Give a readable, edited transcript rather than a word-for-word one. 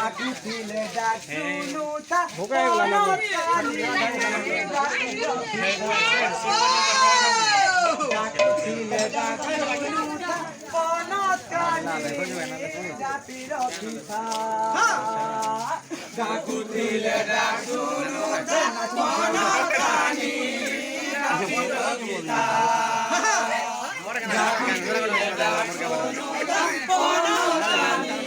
ডাকুছিলে ডাকুনো তা ভোগাই গেল না ডাকুছিলে ডাকুনো তা পনত কালি জাতির পিতা ডাকুছিলে ডাকুনো তা পনত কালি জাতির পিতা ডাকুছিলে ডাকুনো তা পনত কালি